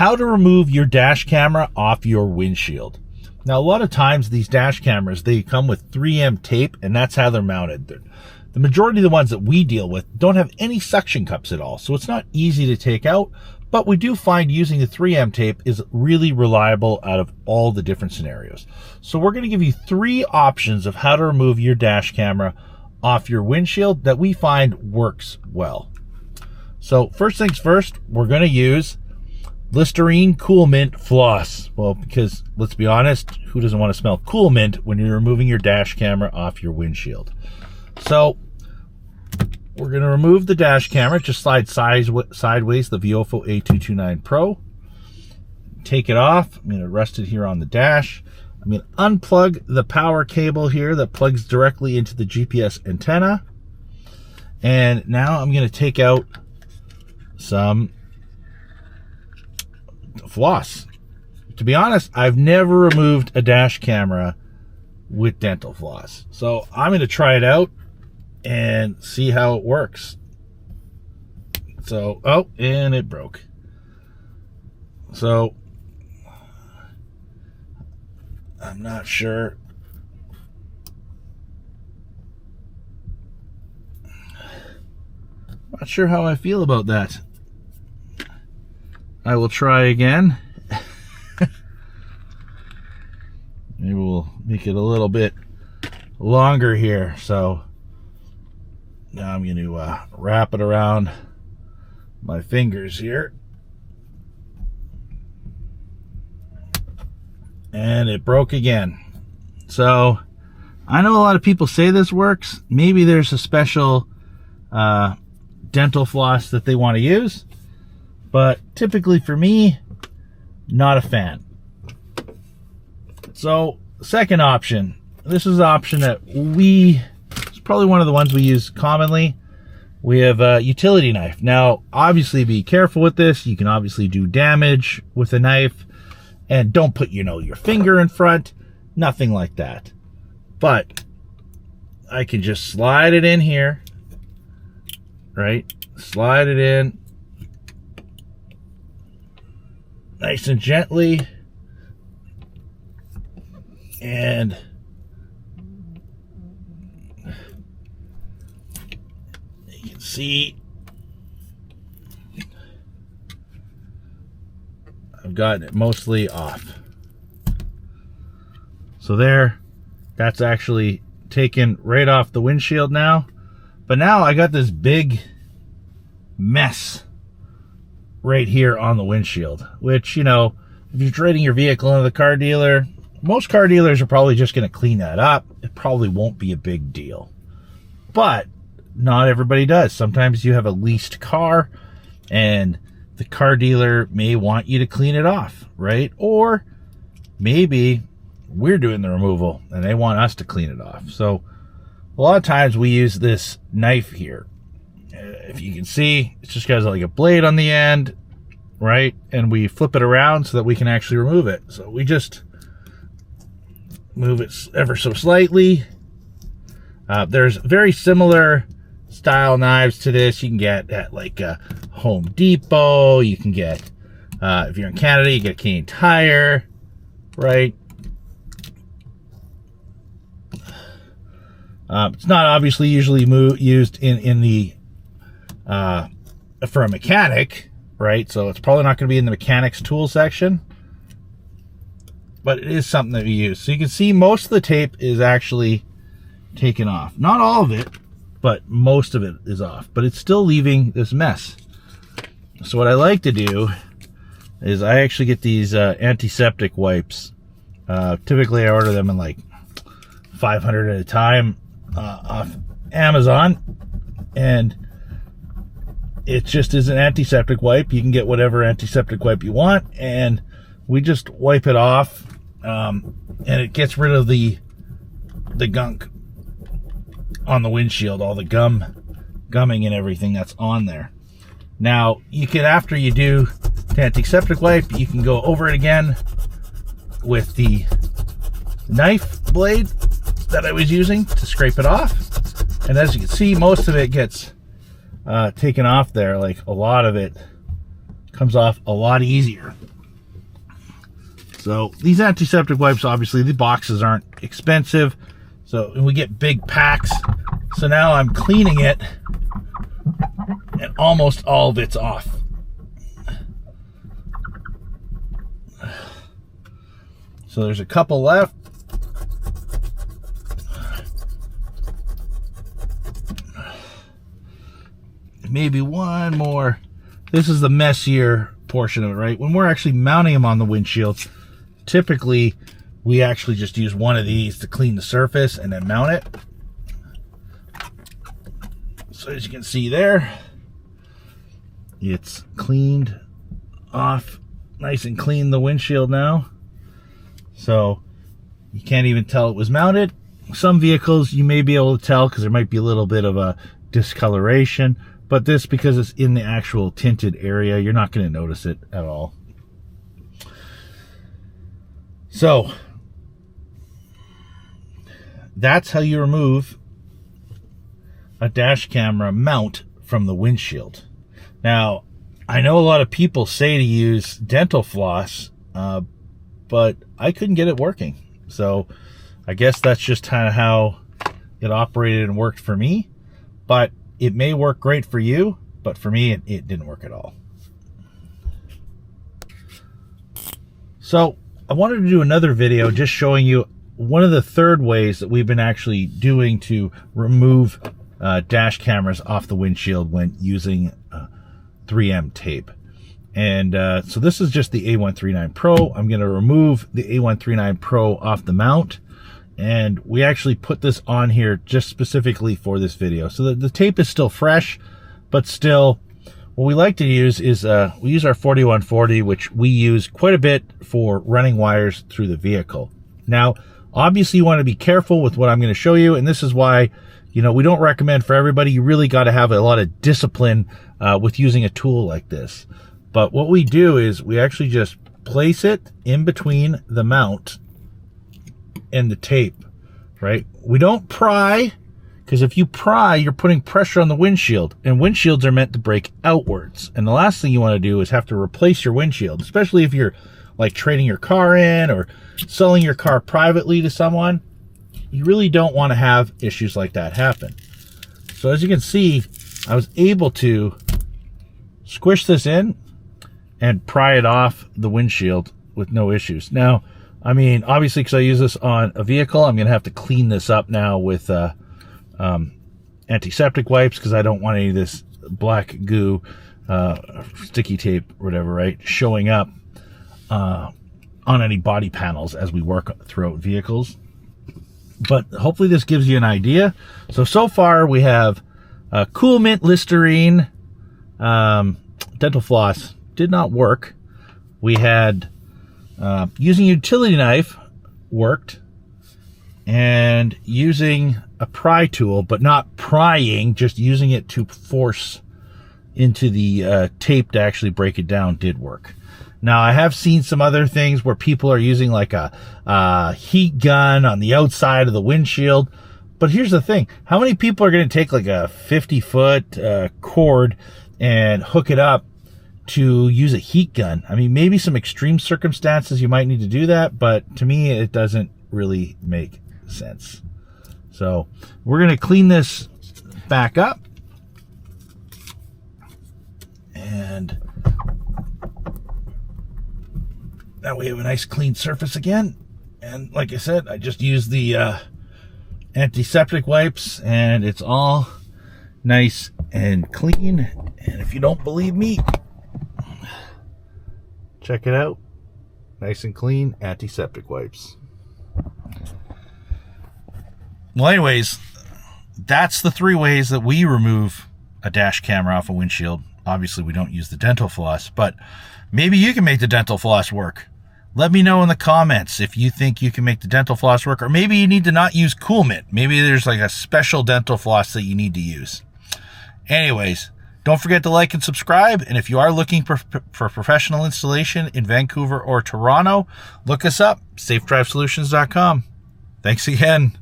how to remove your dash camera off your windshield. Now, a lot of times these dash cameras, they come with 3M tape, and that's how they're mounted. The majority of the ones that we deal with don't have any suction cups at all, so it's not easy to take out, but we do find using the 3M tape is really reliable out of all the different scenarios. So we're going to give you 3 options of how to remove your dash camera off your windshield that we find works well. So first things first, we're going to use Listerine Cool Mint Floss. Well, because let's be honest, who doesn't want to smell Cool Mint when you're removing your dash camera off your windshield? So we're going to remove the dash camera. Just slide sideways the Viofo A229 Pro. Take it off. I'm going to rest it here on the dash. I'm going to unplug the power cable here that plugs directly into the GPS antenna. And now I'm going to take out some floss. To be honest, I've never removed a dash camera with dental floss. So I'm going to try it out and see how it works. So, oh, and it broke. So I'm not sure. Not sure how I feel about that. I will try again. Maybe we'll make it a little bit longer here. So now I'm going to wrap it around my fingers here. And it broke again. So I know a lot of people say this works. Maybe there's a special dental floss that they want to use. But typically for me, not a fan. So second option, this is an option that it's probably one of the ones we use commonly. We have a utility knife. Now, obviously be careful with this. You can obviously do damage with a knife, and don't put, your finger in front, nothing like that. But I can just slide it in here, right? Slide it in nice and gently, and you can see I've gotten it mostly off. So there, that's actually taken right off the windshield now. But now I got this big mess right here on the windshield, which, if you're trading your vehicle into the car dealer, most car dealers are probably just going to clean that up. It probably won't be a big deal. But not everybody does. Sometimes you have a leased car and the car dealer may want you to clean it off, right? Or maybe we're doing the removal and they want us to clean it off. So a lot of times we use this knife here. If you can see, it's just got like a blade on the end, right? And we flip it around so that we can actually remove it. So we just move it ever so slightly. There's very similar style knives to this. You can get at like Home Depot. You can get, if you're in Canada, you get Canadian Tire, right? It's not obviously usually used in the for a mechanic, right? So it's probably not going to be in the mechanics tool section, but it is something that we use. So you can see most of the tape is actually taken off. Not all of it, but most of it is off, but it's still leaving this mess. So what I like to do is I actually get these antiseptic wipes. Typically I order them in like 500 at a time off Amazon, and it just is an antiseptic wipe. You can get whatever antiseptic wipe you want, and we just wipe it off, and it gets rid of the gunk on the windshield, all the gumming and everything that's on there. Now, you can, after you do the antiseptic wipe, you can go over it again with the knife blade that I was using to scrape it off. And as you can see, most of it gets taken off there. Like, a lot of it comes off a lot easier. So these antiseptic wipes, obviously, the boxes aren't expensive. So we get big packs. So now I'm cleaning it, and almost all of it's off. So there's a couple left. Maybe one more. This is the messier portion of it, right? When we're actually mounting them on the windshield, typically we actually just use one of these to clean the surface and then mount it. So as you can see there, it's cleaned off nice and clean, the windshield now. So you can't even tell it was mounted. Some vehicles you may be able to tell because there might be a little bit of a discoloration, but this, because it's in the actual tinted area, you're not going to notice it at all. So that's how you remove a dash camera mount from the windshield. Now, I know a lot of people say to use dental floss, but I couldn't get it working. So I guess that's just kind of how it operated and worked for me. But it may work great for you, but for me, it didn't work at all. So I wanted to do another video just showing you one of the third ways that we've been actually doing to remove dash cameras off the windshield when using 3M tape. And so this is just the A139 Pro. I'm going to remove the A139 Pro off the mount. And we actually put this on here just specifically for this video. So the tape is still fresh, but still what we like to use is we use our 4140, which we use quite a bit for running wires through the vehicle. Now, obviously you want to be careful with what I'm going to show you. And this is why, you know, we don't recommend for everybody. You really got to have a lot of discipline with using a tool like this. But what we do is we actually just place it in between the mount and the tape, right? We don't pry, because if you pry, you're putting pressure on the windshield, and windshields are meant to break outwards. And the last thing you want to do is have to replace your windshield, especially if you're like trading your car in or selling your car privately to someone. You really don't want to have issues like that happen. So as you can see, I was able to squish this in and pry it off the windshield with no issues. Now, I mean, obviously, because I use this on a vehicle, I'm going to have to clean this up now with antiseptic wipes, because I don't want any of this black goo, sticky tape, whatever, right, showing up on any body panels as we work throughout vehicles. But hopefully this gives you an idea. So far we have Cool Mint Listerine dental floss. Did not work. We had using a utility knife worked, and using a pry tool, but not prying, just using it to force into the tape to actually break it down, did work. Now, I have seen some other things where people are using like a heat gun on the outside of the windshield. But here's the thing. How many people are going to take like a 50-foot cord and hook it up to use a heat gun? I mean, maybe some extreme circumstances you might need to do that, but to me, it doesn't really make sense. So we're going to clean this back up. And now we have a nice clean surface again. And like I said, I just used the antiseptic wipes, and it's all nice and clean. And if you don't believe me, check it out. Nice and clean antiseptic wipes. Well, anyways, that's the 3 ways that we remove a dash camera off a windshield. Obviously, we don't use the dental floss, but maybe you can make the dental floss work. Let me know in the comments if you think you can make the dental floss work, or maybe you need to not use Cool Mint. Maybe there's like a special dental floss that you need to use. Anyways, don't forget to like and subscribe. And if you are looking for professional installation in Vancouver or Toronto, look us up, safedrivesolutions.com. Thanks again.